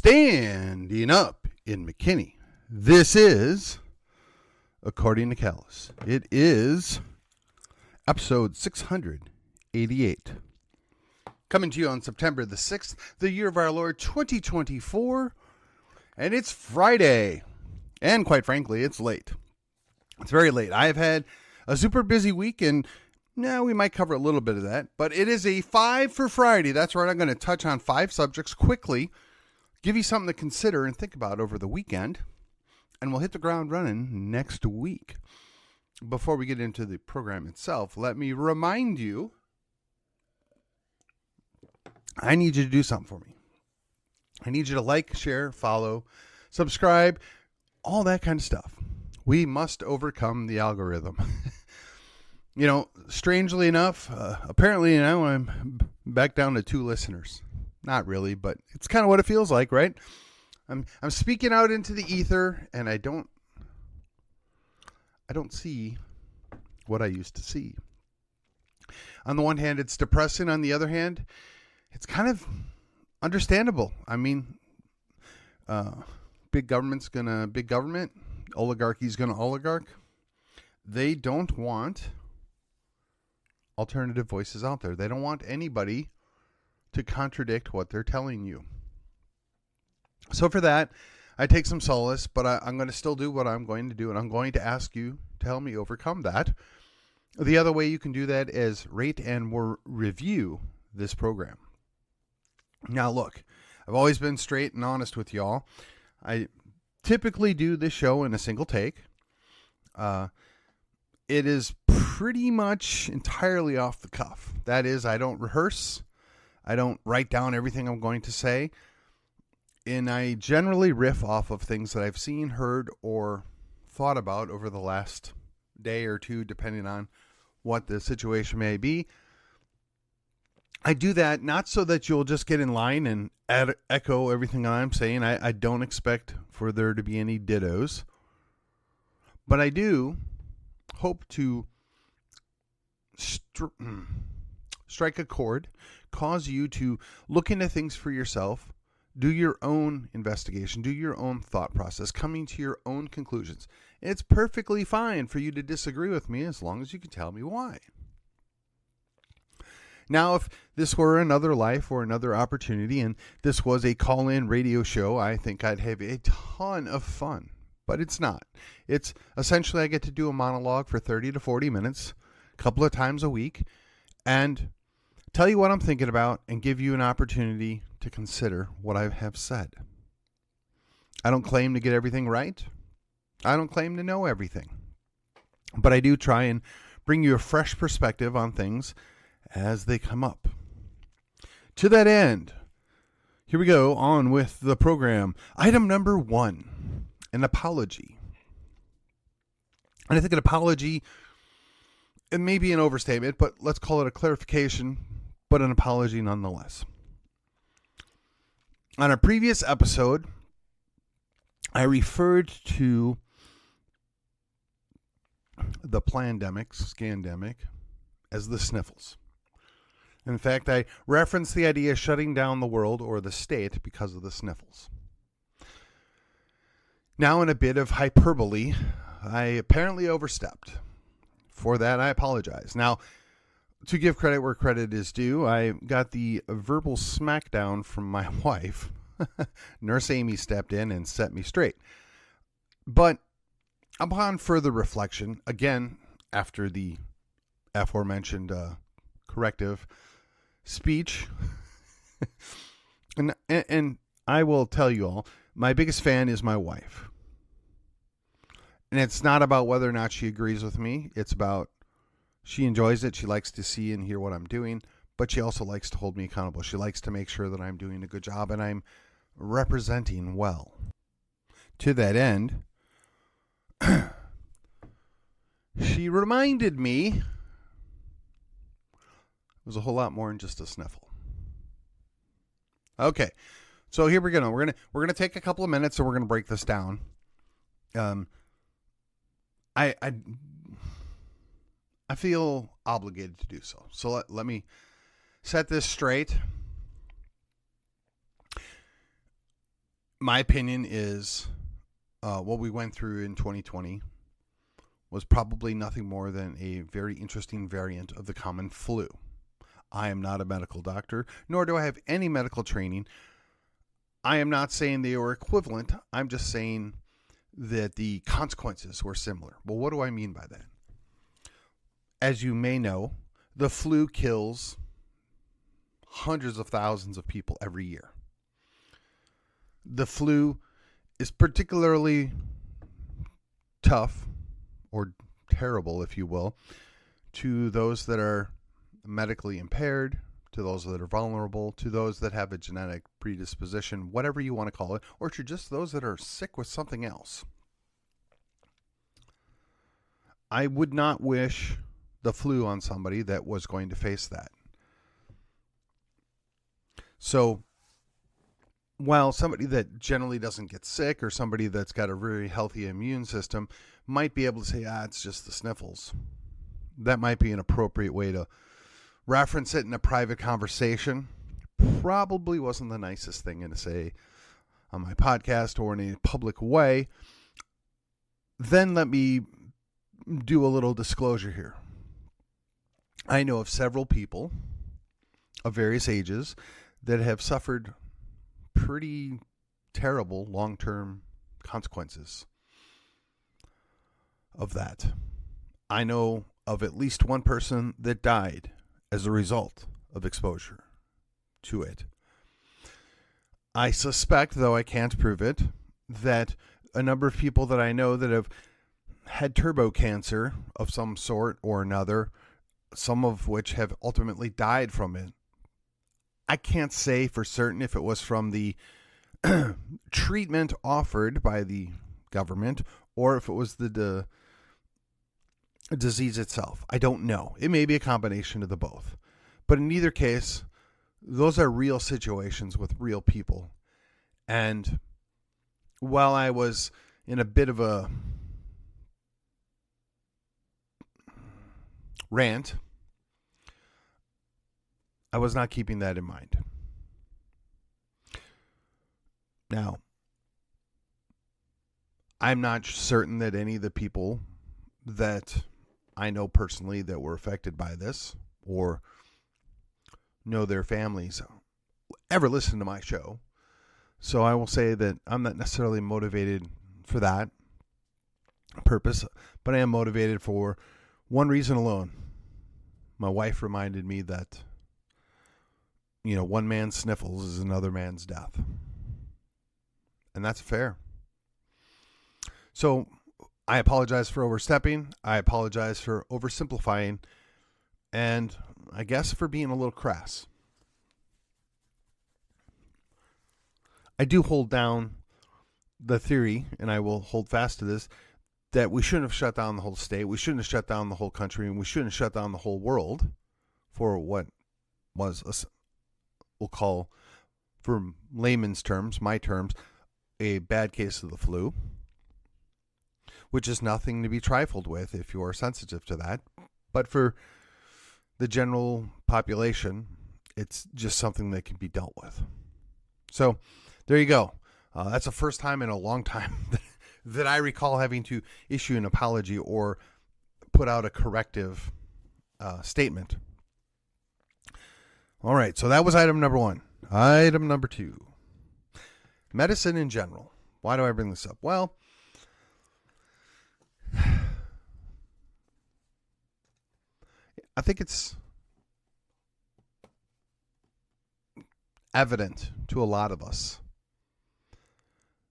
Standing up in McKinney. This is, according to Callus, it is episode 688. Coming to you on September the 6th, the year of our Lord 2024. And it's Friday. And quite frankly, it's late. It's very late. I have had a super busy week, and now we might cover a little bit of that. But it is a 5 for Friday. That's right. I'm going to touch on 5 subjects quickly, give you something to consider and think about over the weekend, and we'll hit the ground running next week. Before we get into the program itself, let me remind you, I need you to do something for me. I need you to like, share, follow, subscribe, all that kind of stuff. We must overcome the algorithm. Strangely enough, apparently now I'm back down to 2 listeners. Not really, but it's kind of what it feels like, right? I'm speaking out into the ether, and I don't see what I used to see. On the one hand, it's depressing. On the other hand, it's kind of understandable. I mean, big government's gonna big government, oligarchy's gonna oligarch. They don't want alternative voices out there. They don't want anybody to contradict what they're telling you. So for that, I take some solace, but I'm going to still do what I'm going to do, and I'm going to ask you to help me overcome that. The other way you can do that is rate and review this program. Now, look, I've always been straight and honest with y'all. I typically do this show in a single take. It is pretty much entirely off the cuff. That is, I don't rehearse. I don't write down everything I'm going to say. And I generally riff off of things that I've seen, heard, or thought about over the last day or two, depending on what the situation may be. I do that not so that you'll just get in line and echo everything I'm saying. I don't expect for there to be any dittos. But I do hope to strike a chord, cause you to look into things for yourself, do your own investigation, do your own thought process, coming to your own conclusions. It's perfectly fine for you to disagree with me as long as you can tell me why. Now, if this were another life or another opportunity and this was a call-in radio show, I think I'd have a ton of fun. But it's not. It's essentially I get to do a monologue for 30 to 40 minutes, a couple of times a week, and tell you what I'm thinking about and give you an opportunity to consider what I have said. I don't claim to get everything right. I don't claim to know everything. But I do try and bring you a fresh perspective on things as they come up. To that end, here we go on with the program. Item number 1, an apology. And I think an apology, it may be an overstatement, but let's call it a clarification, but an apology nonetheless. On a previous episode, I referred to the scandemic, as the sniffles. In fact, I referenced the idea of shutting down the world or the state because of the sniffles. Now, in a bit of hyperbole, I apparently overstepped. For that, I apologize. Now, to give credit where credit is due, I got the verbal smackdown from my wife. Nurse Amy stepped in and set me straight. But upon further reflection, again, after the aforementioned corrective speech, and I will tell you all, my biggest fan is my wife. And it's not about whether or not she agrees with me. It's about she enjoys it. She likes to see and hear what I'm doing, but she also likes to hold me accountable. She likes to make sure that I'm doing a good job and I'm representing well. To that end, she reminded me it was a whole lot more than just a sniffle. Okay, so here we go. We're gonna take a couple of minutes and we're gonna break this down. I feel obligated to do so. So let me set this straight. My opinion is what we went through in 2020 was probably nothing more than a very interesting variant of the common flu. I am not a medical doctor, nor do I have any medical training. I am not saying they were equivalent. I'm just saying that the consequences were similar. Well, what do I mean by that? As you may know, the flu kills hundreds of thousands of people every year. The flu is particularly tough, or terrible, if you will, to those that are medically impaired, to those that are vulnerable, to those that have a genetic predisposition, whatever you want to call it, or to just those that are sick with something else. I would not wish the flu on somebody that was going to face that. So, while somebody that generally doesn't get sick, or somebody that's got a very healthy immune system might be able to say, it's just the sniffles, that might be an appropriate way to reference it in a private conversation. Probably wasn't the nicest thing to say on my podcast or in a public way. Then let me do a little disclosure here. I know of several people of various ages that have suffered pretty terrible long-term consequences of that. I know of at least one person that died as a result of exposure to it. I suspect, though I can't prove it, that a number of people that I know that have had turbo cancer of some sort or another, some of which have ultimately died from it. I can't say for certain if it was from the treatment offered by the government or if it was the disease itself. I don't know. It may be a combination of the both. But in either case, those are real situations with real people. And while I was in a bit of a rant, I was not keeping that in mind. Now, I'm not certain that any of the people that I know personally that were affected by this or know their families ever listen to my show. So I will say that I'm not necessarily motivated for that purpose, but I am motivated for one reason alone. My wife reminded me that, one man's sniffles is another man's death. And that's fair. So I apologize for overstepping. I apologize for oversimplifying. And I guess for being a little crass. I do hold down the theory, and I will hold fast to this, that we shouldn't have shut down the whole state. We shouldn't have shut down the whole country, and we shouldn't have shut down the whole world for what was, we'll call, for layman's terms, my terms, a bad case of the flu, which is nothing to be trifled with if you are sensitive to that. But for the general population, it's just something that can be dealt with. So there you go. That's the first time in a long time that I recall having to issue an apology or put out a corrective statement. All right, so that was item number one. Item number two, medicine in general. Why do I bring this up? Well, I think it's evident to a lot of us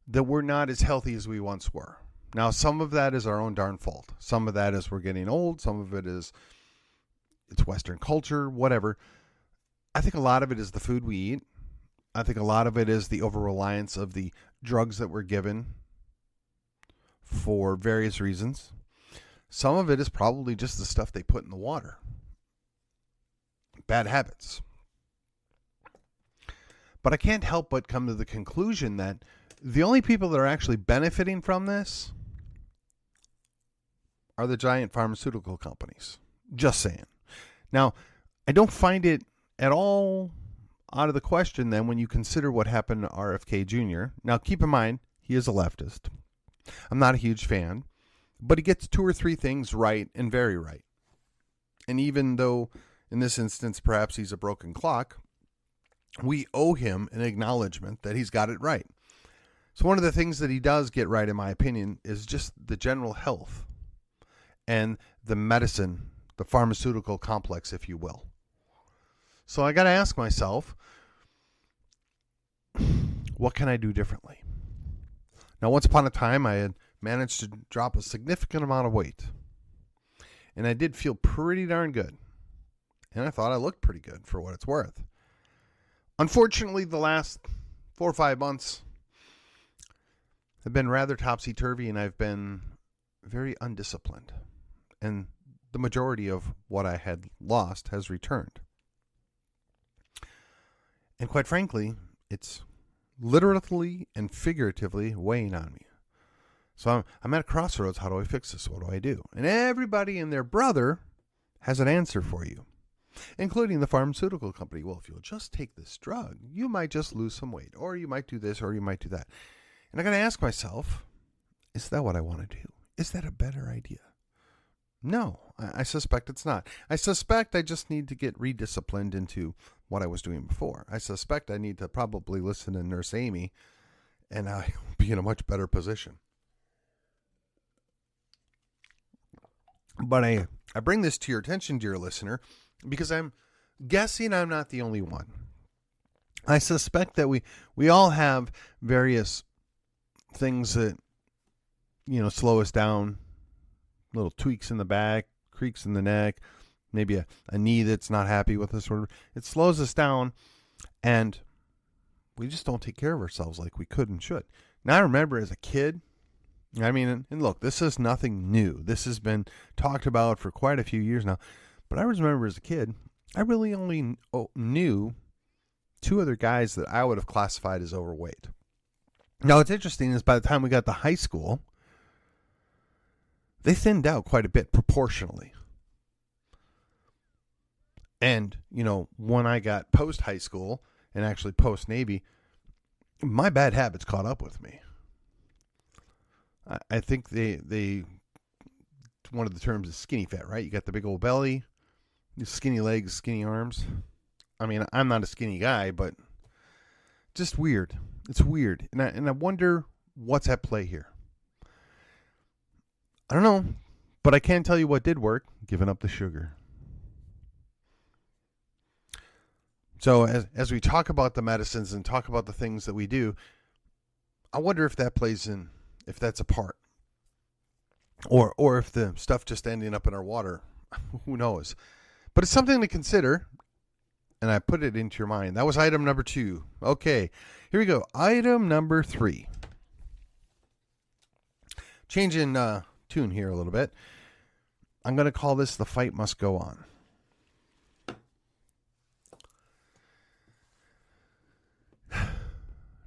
that we're not as healthy as we once were. Now, some of that is our own darn fault. Some of that is we're getting old. Some of it is it's Western culture, whatever. I think a lot of it is the food we eat. I think a lot of it is the over-reliance of the drugs that we're given for various reasons. Some of it is probably just the stuff they put in the water. Bad habits. But I can't help but come to the conclusion that the only people that are actually benefiting from this are the giant pharmaceutical companies. Just saying. Now, I don't find it at all out of the question then when you consider what happened to RFK Jr. Now, keep in mind, he is a leftist. I'm not a huge fan, but he gets 2 or 3 things right and very right. And even though in this instance perhaps he's a broken clock, we owe him an acknowledgement that he's got it right. So one of the things that he does get right, in my opinion, is just the general health and the medicine, the pharmaceutical complex, if you will. So I got to ask myself, what can I do differently? Now, once upon a time, I had managed to drop a significant amount of weight. And I did feel pretty darn good. And I thought I looked pretty good for what it's worth. Unfortunately, the last 4 or 5 months have been rather topsy-turvy, and I've been very undisciplined. And the majority of what I had lost has returned. And quite frankly, it's literally and figuratively weighing on me. So I'm at a crossroads. How do I fix this? What do I do? And everybody and their brother has an answer for you, including the pharmaceutical company. Well, if you'll just take this drug, you might just lose some weight, or you might do this, or you might do that. And I got to ask myself, is that what I want to do? Is that a better idea? No, I suspect it's not. I suspect I just need to get redisciplined into what I was doing before. I suspect I need to probably listen to Nurse Amy, and I'll be in a much better position. But I bring this to your attention, dear listener, because I'm guessing I'm not the only one. I suspect that we all have various things that, slow us down. Little tweaks in the back, creaks in the neck, maybe a knee that's not happy with us. It slows us down, and we just don't take care of ourselves like we could and should. Now, I remember as a kid, and look, this is nothing new. This has been talked about for quite a few years now. But I remember as a kid, I really only knew 2 other guys that I would have classified as overweight. Now, what's interesting is by the time we got to high school, they thinned out quite a bit proportionally. And, when I got post-high school and actually post-Navy, my bad habits caught up with me. I think they one of the terms is skinny fat, right? You got the big old belly, skinny legs, skinny arms. I'm not a skinny guy, but just weird. It's weird. And I wonder what's at play here. I don't know, but I can tell you what did work, giving up the sugar. So as we talk about the medicines and talk about the things that we do, I wonder if that plays in, if that's a part. Or if the stuff just ending up in our water. Who knows? But it's something to consider, and I put it into your mind. That was item number 2. Okay, here we go. Item number 3. Changing tune here a little bit. I'm going to call this The Fight Must Go On.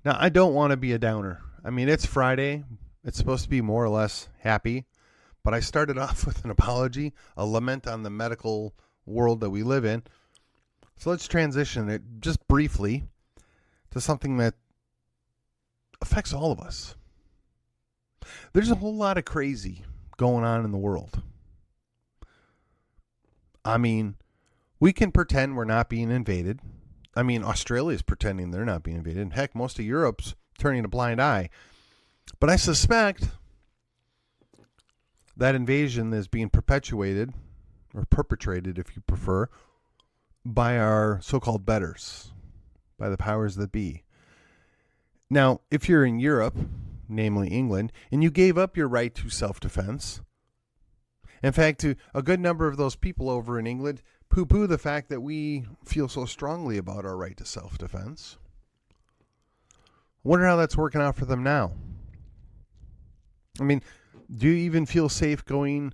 Now, I don't want to be a downer. It's Friday. It's supposed to be more or less happy. But I started off with an apology, a lament on the medical world that we live in. So let's transition it just briefly to something that affects all of us. There's a whole lot of crazy going on in the world. We can pretend we're not being invaded. Australia's pretending they're not being invaded. And heck, most of Europe's turning a blind eye. But I suspect that invasion is being perpetuated, or perpetrated if you prefer, by our so-called betters, by the powers that be. Now, if you're in Europe, namely England, and you gave up your right to self-defense, in fact, a good number of those people over in England poo-poo the fact that we feel so strongly about our right to self-defense. I wonder how that's working out for them now. Do you even feel safe going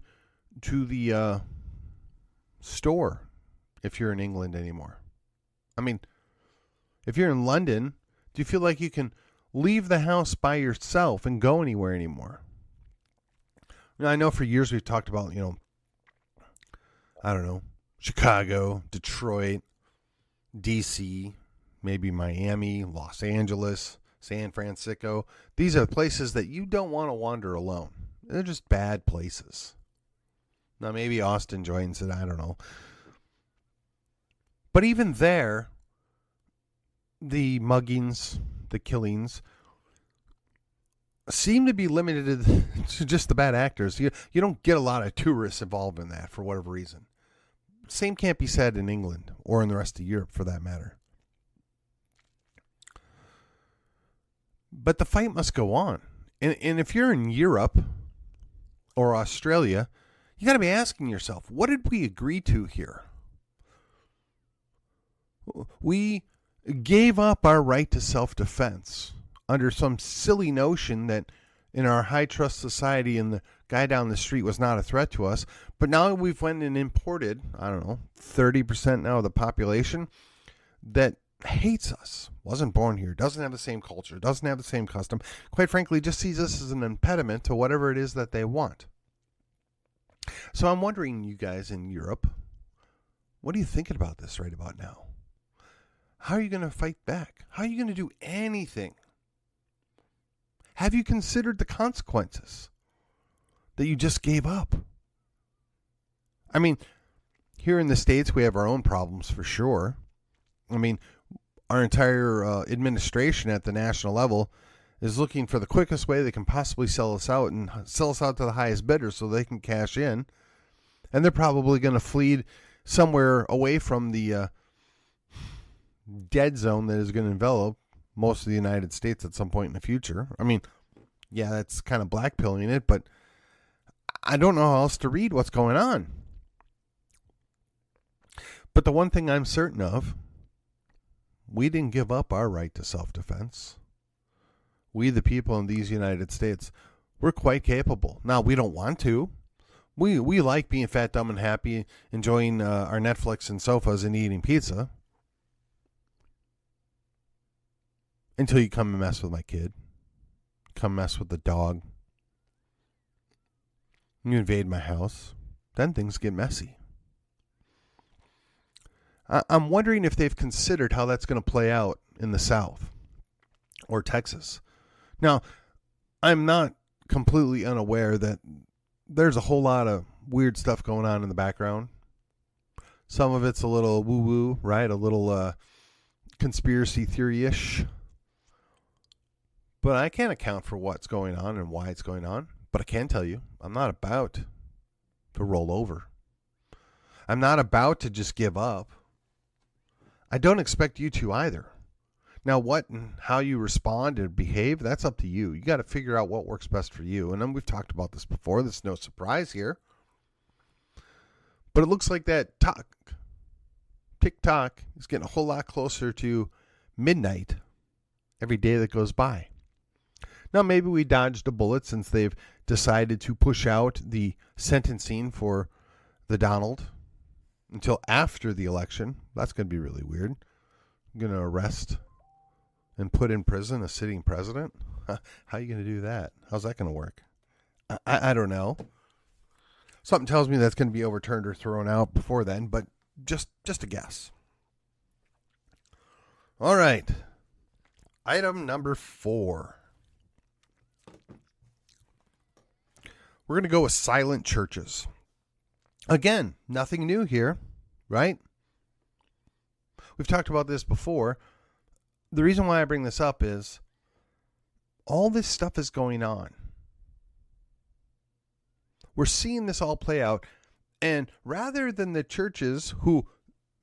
to the store if you're in England anymore? If you're in London, do you feel like you can leave the house by yourself and go anywhere anymore? Now, I know for years we've talked about, Chicago, Detroit, DC, maybe Miami, Los Angeles, San Francisco. These are places that you don't want to wander alone. They're just bad places. Now, maybe Austin joins it. I don't know. But even there, the muggings, the killings, seem to be limited to just the bad actors. You don't get a lot of tourists involved in that for whatever reason. Same can't be said in England or in the rest of Europe for that matter. But the fight must go on. And if you're in Europe or Australia, you got to be asking yourself, what did we agree to here? We gave up our right to self-defense under some silly notion that in our high-trust society and the guy down the street was not a threat to us. But now we've went and imported, 30% now of the population that hates us, wasn't born here, doesn't have the same culture, doesn't have the same custom, quite frankly, just sees us as an impediment to whatever it is that they want. So I'm wondering, you guys in Europe, what are you thinking about this right about now? How are you going to fight back? How are you going to do anything? Have you considered the consequences that you just gave up? I mean, here in the States, we have our own problems for sure. I mean, our entire administration at the national level is looking for the quickest way they can possibly sell us out and sell us out to the highest bidder so they can cash in. And they're probably going to flee somewhere away from the dead zone that is going to envelop most of the United States at some point in the future. I mean, yeah, that's kind of blackpilling it, but I don't know how else to read what's going on. But the one thing I'm certain of, we didn't give up our right to self-defense. We, the people in these United States, we're quite capable. Now, we don't want to. We like being fat, dumb, and happy, enjoying our Netflix and sofas and eating pizza. Until you come and mess with my kid. Come mess with the dog. You invade my house. Then things get messy. I'm wondering if they've considered how that's going to play out in the South or Texas. Now, I'm not completely unaware that there's a whole lot of weird stuff going on in the background. Some of it's a little woo-woo, right? A little conspiracy theory-ish. But I can't account for what's going on and why it's going on. But I can tell you, I'm not about to roll over. I'm not about to just give up. I don't expect you to either. Now, what and how you respond and behave, that's up to you. You got to figure out what works best for you. And then we've talked about this before. There's no surprise here. But it looks like that tick-tock is getting a whole lot closer to midnight every day that goes by. Now, maybe we dodged a bullet since they've decided to push out the sentencing for the Donald until after the election. That's going to be really weird. I'm going to arrest and put in prison a sitting president. How are you going to do that? How's that going to work? I don't know. Something tells me that's going to be overturned or thrown out before then, but just a guess. All right. Item number 4. We're going to go with silent churches. Again, nothing new here, right? We've talked about this before. The reason why I bring this up is all this stuff is going on. We're seeing this all play out. And rather than the churches who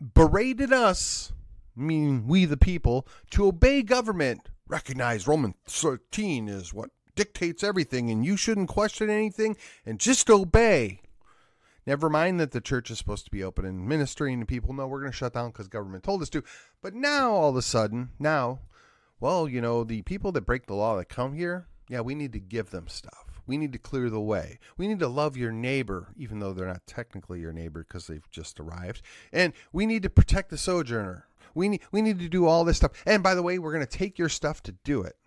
berated us, meaning we the people, to obey government, recognize Romans 13 is what dictates everything and you shouldn't question anything and just obey. Never mind that the church is supposed to be open and ministering to people. No, we're going to shut down because government told us to. But now, all of a sudden, the people that break the law that come here, yeah, we need to give them stuff. We need to clear the way. We need to love your neighbor, even though they're not technically your neighbor because they've just arrived. And we need to protect the sojourner. We need to do all this stuff. And by the way, we're going to take your stuff to do it.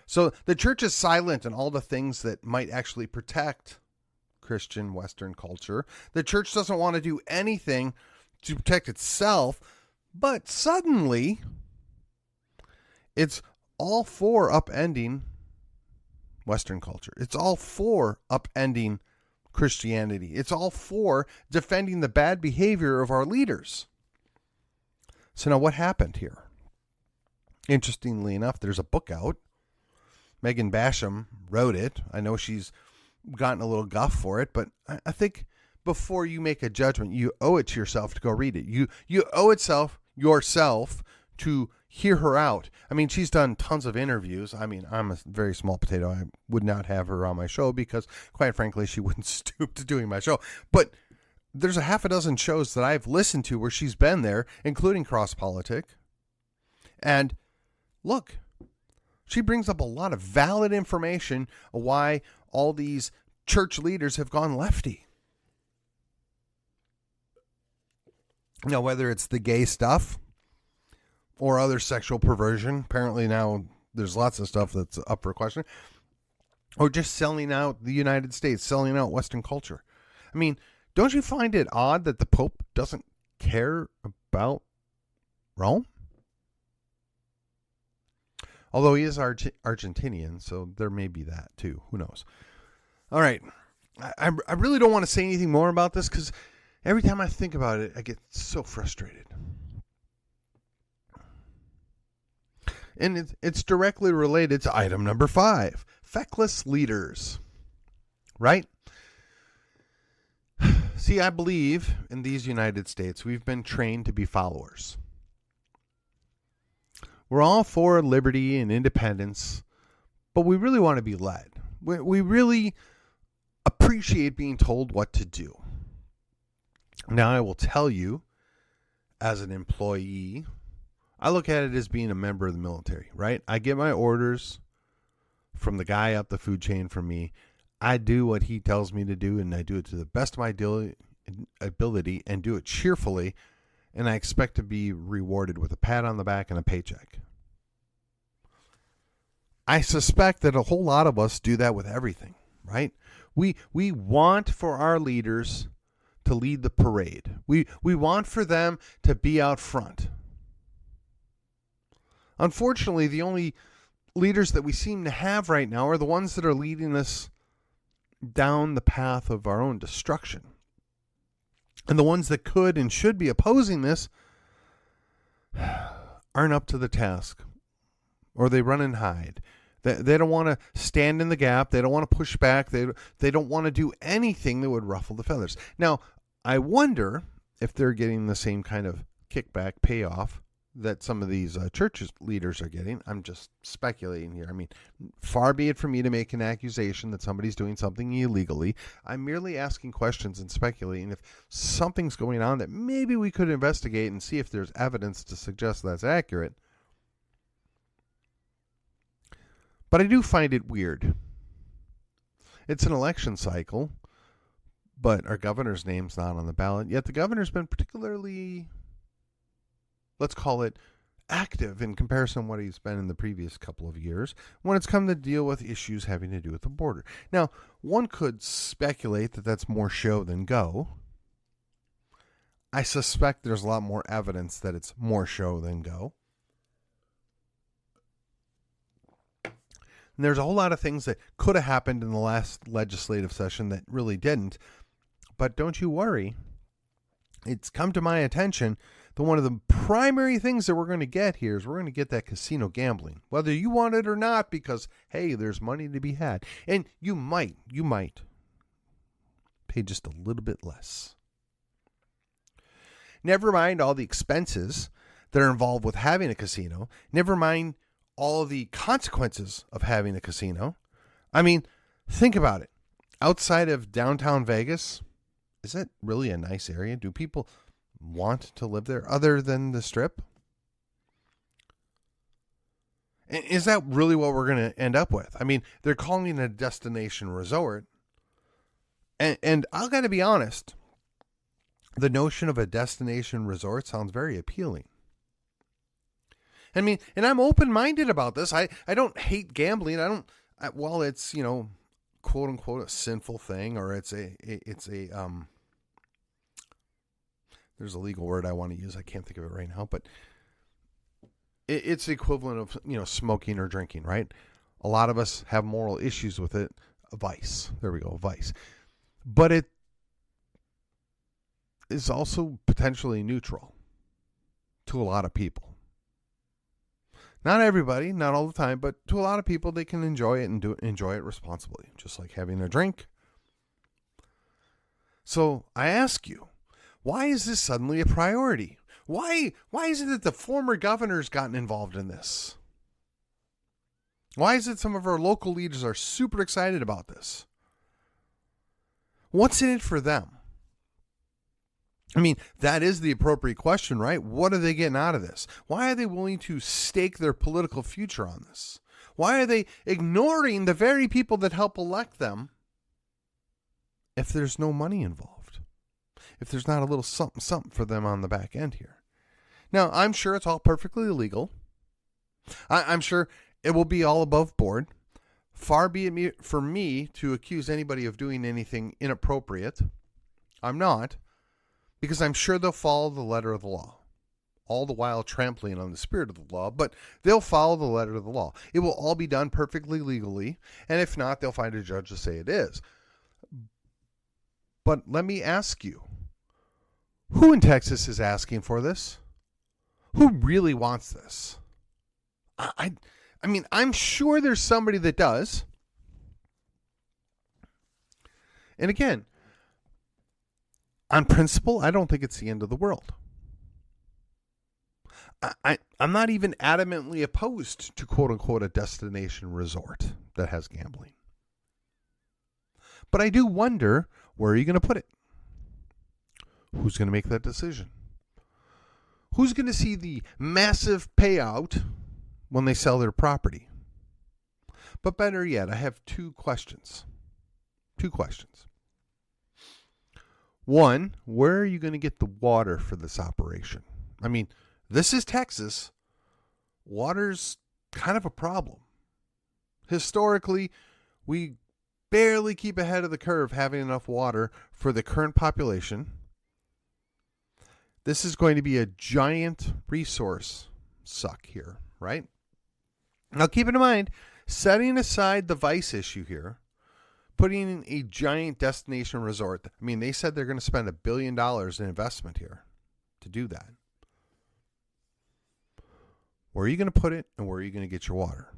So the church is silent on all the things that might actually protect Christian Western culture. The church doesn't want to do anything to protect itself, But suddenly, it's all for upending Western culture. It's all for upending Christianity. It's all for defending the bad behavior of our leaders. So now what happened here? Interestingly enough, there's a book out. Megan Basham wrote it. I know she's gotten a little guff for it, but I think before you make a judgment, you owe it to yourself to go read it. You owe yourself to hear her out. I mean, she's done tons of interviews. I mean, I'm a very small potato. I would not have her on my show because, quite frankly, she wouldn't stoop to doing my show. But there's a half a dozen shows that I've listened to where she's been there, including Cross Politic. And look, she brings up a lot of valid information of why all these church leaders have gone lefty. Now, whether it's the gay stuff or other sexual perversion, apparently now there's lots of stuff that's up for question, or just selling out the United States, selling out Western culture. I mean, don't you find it odd that the Pope doesn't care about Rome? Although he is Argentinian, so there may be that too. Who knows? All right. I really don't want to say anything more about this because every time I think about it, I get so frustrated. And it's directly related to item number 5, feckless leaders. Right? See, I believe in these United States, we've been trained to be followers. We're all for liberty and independence, but we really want to be led. We really appreciate being told what to do. Now, I will tell you, as an employee, I look at it as being a member of the military, right? I get my orders from the guy up the food chain from me. I do what he tells me to do, and I do it to the best of my ability and do it cheerfully, and I expect to be rewarded with a pat on the back and a paycheck. I suspect that a whole lot of us do that with everything, right? We want for our leaders to lead the parade. We want for them to be out front. Unfortunately, the only leaders that we seem to have right now are the ones that are leading us down the path of our own destruction. And the ones that could and should be opposing this aren't up to the task, or they run and hide. They don't want to stand in the gap. They don't want to push back. They don't want to do anything that would ruffle the feathers. Now, I wonder if they're getting the same kind of kickback payoff that some of these church leaders are getting. I'm just speculating here. I mean, far be it from me to make an accusation that somebody's doing something illegally. I'm merely asking questions and speculating if something's going on that maybe we could investigate and see if there's evidence to suggest that's accurate. But I do find it weird. It's an election cycle, but our governor's name's not on the ballot. Yet the governor's been particularly, let's call it, active in comparison to what he's been in the previous couple of years when it's come to deal with issues having to do with the border. Now, one could speculate that that's more show than go. I suspect there's a lot more evidence that it's more show than go. And there's a whole lot of things that could have happened in the last legislative session that really didn't. But don't you worry. It's come to my attention that one of the primary things that we're going to get here is we're going to get that casino gambling, whether you want it or not, because, hey, there's money to be had. And you might pay just a little bit less. Never mind all the expenses that are involved with having a casino. Never mind all the consequences of having a casino. I mean, think about it. Outside of downtown Vegas, is it really a nice area? Do people want to live there other than the Strip? And is that really what we're going to end up with? I mean, they're calling it a destination resort. And I've got to be honest, the notion of a destination resort sounds very appealing. I mean, and I'm open-minded about this. I don't hate gambling. Well, it's, quote unquote a sinful thing, or there's there's a legal word I want to use. I can't think of it right now, but it's the equivalent of, smoking or drinking, right? A lot of us have moral issues with it. A vice. There we go, a vice. But it is also potentially neutral to a lot of people. Not everybody, not all the time, but to a lot of people, they can enjoy it and enjoy it responsibly, just like having a drink. So I ask you, why is this suddenly a priority? Why is it that the former governor's gotten involved in this? Why is it some of our local leaders are super excited about this? What's in it for them? I mean, that is the appropriate question, right? What are they getting out of this? Why are they willing to stake their political future on this? Why are they ignoring the very people that help elect them if there's no money involved? If there's not a little something for them on the back end here? Now, I'm sure it's all perfectly legal. I'm sure it will be all above board. Far be it for me to accuse anybody of doing anything inappropriate. I'm not. Because I'm sure they'll follow the letter of the law, all the while trampling on the spirit of the law, but they'll follow the letter of the law. It will all be done perfectly legally, and if not, they'll find a judge to say it is. But let me ask you, who in Texas is asking for this? Who really wants this? I mean, I'm sure there's somebody that does. And again, on principle, I don't think it's the end of the world. I'm not even adamantly opposed to, quote unquote, a destination resort that has gambling. But I do wonder, where are you going to put it? Who's going to make that decision? Who's going to see the massive payout when they sell their property? But better yet, I have two questions. One, where are you going to get the water for this operation? I mean, this is Texas. Water's kind of a problem. Historically, we barely keep ahead of the curve having enough water for the current population. This is going to be a giant resource suck here, right? Now keep in mind, setting aside the vice issue here, putting in a giant destination resort. I mean, they said they're going to spend $1 billion in investment here to do that. Where are you going to put it, and where are you going to get your water?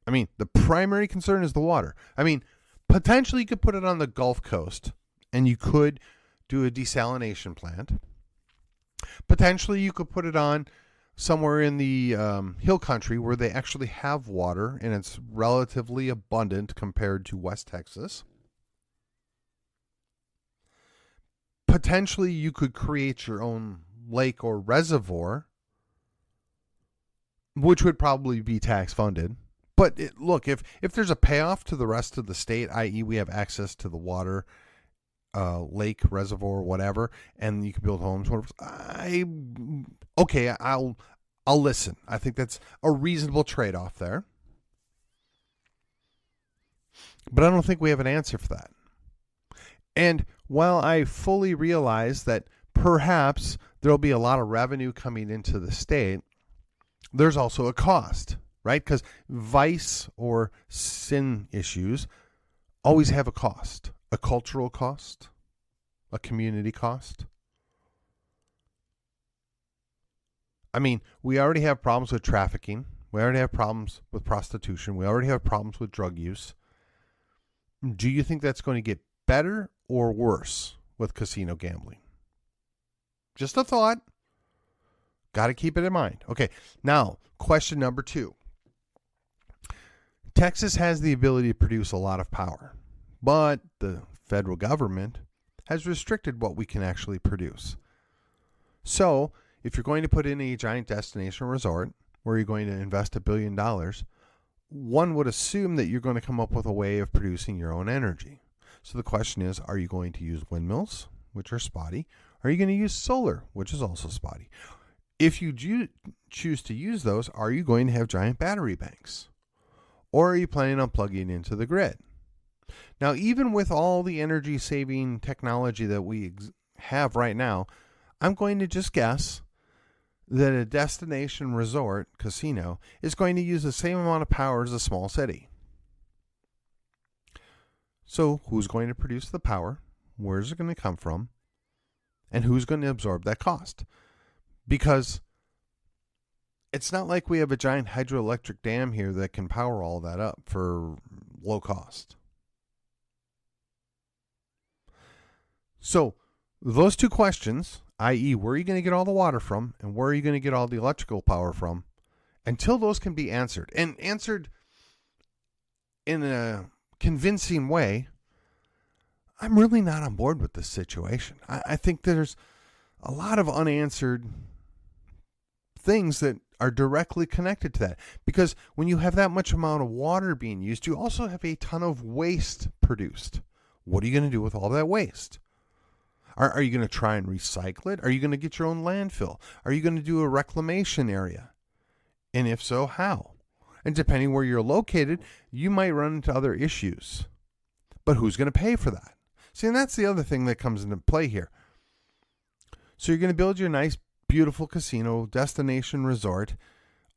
I mean, the primary concern is the water. I mean, potentially you could put it on the Gulf Coast, and you could do a desalination plant. Potentially you could put it on somewhere in the hill country where they actually have water and it's relatively abundant compared to West Texas. Potentially you could create your own lake or reservoir, which would probably be tax funded. But look, if there's a payoff to the rest of the state, i.e. we have access to the water, lake, reservoir, whatever, and you can build homes. I'll listen. I think that's a reasonable trade-off there. But I don't think we have an answer for that. And while I fully realize that perhaps there'll be a lot of revenue coming into the state, there's also a cost, right? Because vice or sin issues always have a cost. A cultural cost, a community cost. I mean, we already have problems with trafficking. We already have problems with prostitution. We already have problems with drug use. Do you think that's going to get better or worse with casino gambling? Just a thought. Got to keep it in mind. Okay, now, question number 2. Texas has the ability to produce a lot of power, but the federal government has restricted what we can actually produce. So, if you're going to put in a giant destination resort where you're going to invest $1 billion, one would assume that you're going to come up with a way of producing your own energy. So the question is, are you going to use windmills, which are spotty? Are you going to use solar, which is also spotty? If you choose to use those, are you going to have giant battery banks? Or are you planning on plugging into the grid? Now, even with all the energy-saving technology that we have right now, I'm going to just guess that a destination resort casino is going to use the same amount of power as a small city. So who's going to produce the power? Where's it going to come from? And who's going to absorb that cost? Because it's not like we have a giant hydroelectric dam here that can power all that up for low cost. So those two questions, i.e., where are you going to get all the water from and where are you going to get all the electrical power from, until those can be answered, and answered in a convincing way, I'm really not on board with this situation. I think there's a lot of unanswered things that are directly connected to that. Because when you have that much amount of water being used, you also have a ton of waste produced. What are you going to do with all that waste? Are you going to try and recycle it? Are you going to get your own landfill? Are you going to do a reclamation area? And if so, how? And depending where you're located, you might run into other issues. But who's going to pay for that? See, and that's the other thing that comes into play here. So you're going to build your nice, beautiful casino, destination resort,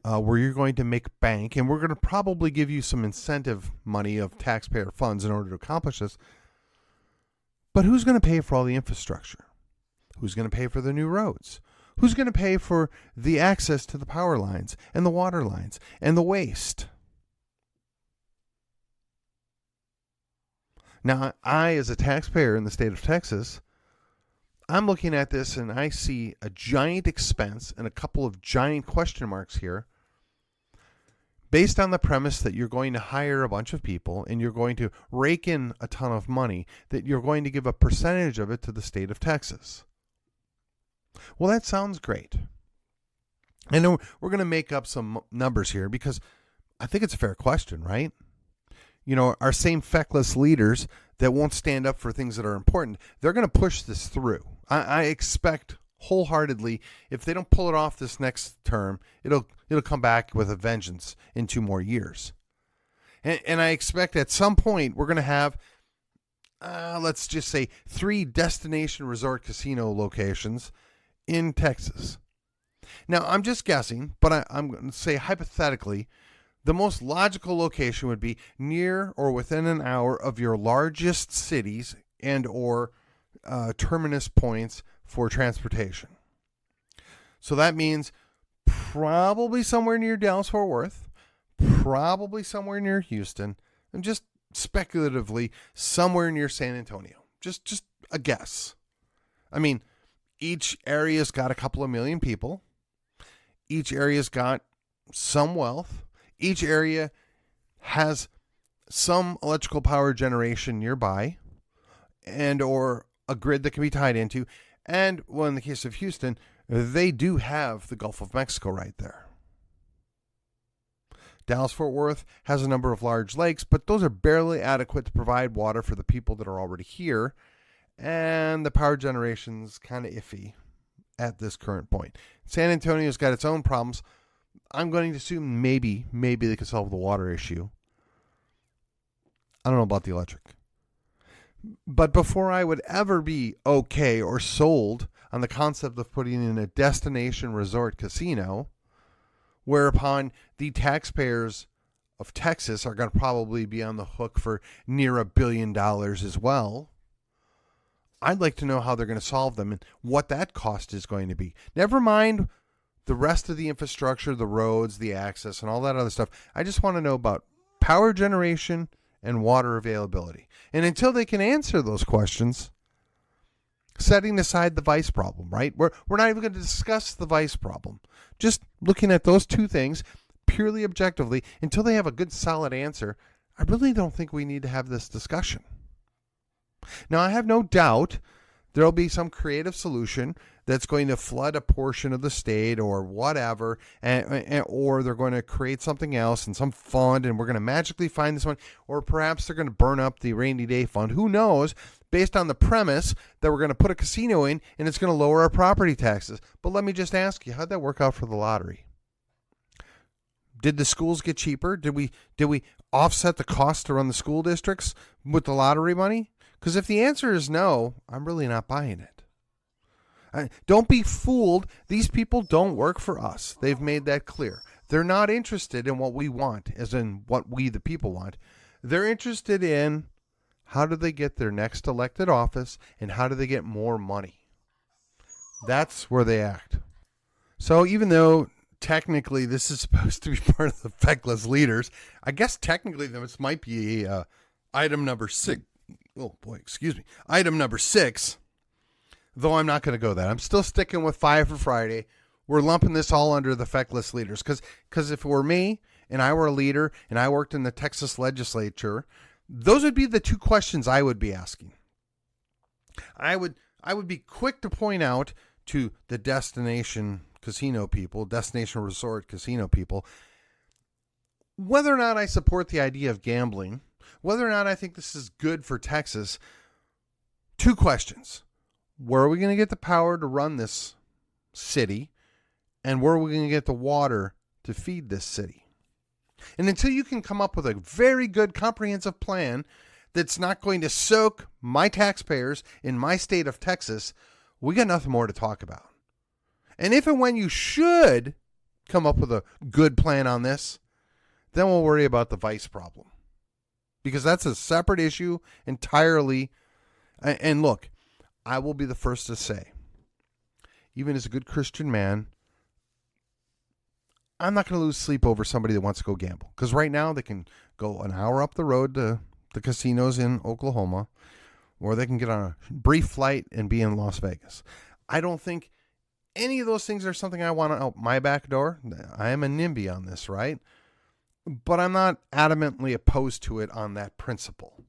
where you're going to make bank, and we're going to probably give you some incentive money of taxpayer funds in order to accomplish this. But who's going to pay for all the infrastructure? Who's going to pay for the new roads? Who's going to pay for the access to the power lines and the water lines and the waste? Now, I, as a taxpayer in the state of Texas, I'm looking at this and I see a giant expense and a couple of giant question marks here, based on the premise that you're going to hire a bunch of people and you're going to rake in a ton of money, that you're going to give a percentage of it to the state of Texas. Well, that sounds great. I know we're going to make up some numbers here because I think it's a fair question, right? You know, our same feckless leaders that won't stand up for things that are important, they're going to push this through. I expect wholeheartedly, if they don't pull it off this next term, it'll come back with a vengeance in 2 more years. And I expect at some point we're going to have, let's just say, 3 destination resort casino locations in Texas. Now, I'm just guessing, but I'm going to say hypothetically, the most logical location would be near or within an hour of your largest cities and or terminus points for transportation. So that means probably somewhere near Dallas-Fort Worth, probably somewhere near Houston, and just speculatively somewhere near San Antonio. Just a guess. I mean, each area's got a couple of million people. Each area's got some wealth. Each area has some electrical power generation nearby and or a grid that can be tied into. And, well, in the case of Houston, they do have the Gulf of Mexico right there. Dallas-Fort Worth has a number of large lakes, but those are barely adequate to provide water for the people that are already here. And the power generation's kind of iffy at this current point. San Antonio's got its own problems. I'm going to assume maybe they could solve the water issue. I don't know about the electric. But before I would ever be okay or sold on the concept of putting in a destination resort casino, whereupon the taxpayers of Texas are going to probably be on the hook for near $1 billion as well, I'd like to know how they're going to solve them and what that cost is going to be. Never mind the rest of the infrastructure, the roads, the access, and all that other stuff. I just want to know about power generation and water availability. And until they can answer those questions, setting aside the vice problem, right? We're not even going to discuss the vice problem. Just looking at those 2 things purely objectively, until they have a good solid answer, I really don't think we need to have this discussion. Now, I have no doubt there'll be some creative solution that's going to flood a portion of the state or whatever, or they're going to create something else and some fund, and we're going to magically find this one, or perhaps they're going to burn up the rainy day fund. Who knows? Based on the premise that we're going to put a casino in and it's going to lower our property taxes. But let me just ask you, how'd that work out for the lottery? Did the schools get cheaper? Did we offset the cost to run the school districts with the lottery money? Because if the answer is no, I'm really not buying it. Don't be fooled. These people don't work for us. They've made that clear. They're not interested in what we want, as in what we, the people, want. They're interested in how do they get their next elected office and how do they get more money. That's where they act. So even though technically this is supposed to be part of the Feckless leaders, I guess technically this might be item number 6. Oh boy, excuse me. Item number 6. Though I'm not going to go that. I'm still sticking with 5 for Friday. We're lumping this all under the Feckless leaders. Because if it were me and I were a leader and I worked in the Texas legislature, those would be the 2 questions I would be asking. I would be quick to point out to the destination resort casino people, whether or not I support the idea of gambling, whether or not I think this is good for Texas. 2 questions. Where are we going to get the power to run this city? And where are we going to get the water to feed this city? And until you can come up with a very good comprehensive plan that's not going to soak my taxpayers in my state of Texas, we got nothing more to talk about. And if and when you should come up with a good plan on this, then we'll worry about the vice problem. Because that's a separate issue entirely. And look, I will be the first to say, even as a good Christian man, I'm not going to lose sleep over somebody that wants to go gamble. Because right now they can go an hour up the road to the casinos in Oklahoma, or they can get on a brief flight and be in Las Vegas. I don't think any of those things are something I want out my back door. I am a NIMBY on this, right? But I'm not adamantly opposed to it on that principle.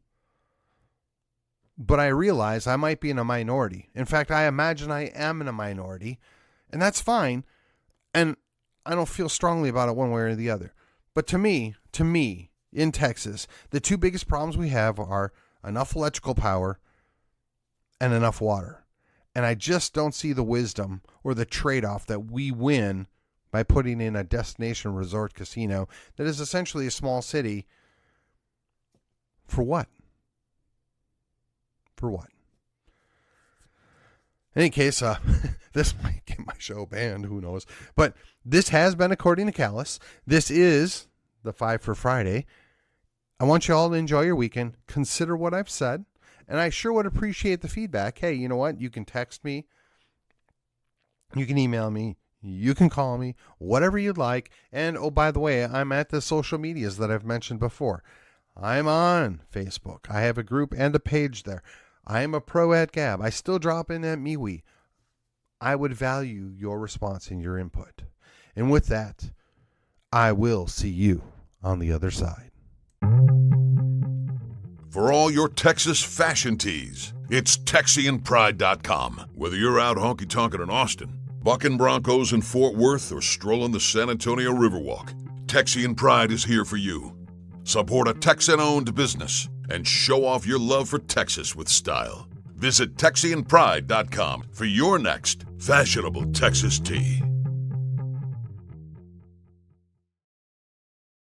But I realize I might be in a minority. In fact, I imagine I am in a minority, and that's fine. And I don't feel strongly about it one way or the other. But to me, in Texas, the 2 biggest problems we have are enough electrical power and enough water. And I just don't see the wisdom or the trade-off that we win by putting in a destination resort casino that is essentially a small city. For what? For what? In any case, this might get my show banned, who knows. But this has been According to Callus. This is the 5 for Friday. I want you all to enjoy your weekend. Consider what I've said. And I sure would appreciate the feedback. Hey, you know what? You can text me. You can email me. You can call me. Whatever you'd like. And, oh, by the way, I'm at the social medias that I've mentioned before. I'm on Facebook. I have a group and a page there. I am a pro at Gab. I still drop in at MeWe. I would value your response and your input. And with that, I will see you on the other side. For all your Texas fashion tees, it's TexianPride.com. Whether you're out honky-tonkin' in Austin, bucking Broncos in Fort Worth, or strolling the San Antonio Riverwalk, Texian Pride is here for you. Support a Texan-owned business and show off your love for Texas with style. Visit TexianPride.com for your next fashionable Texas tee.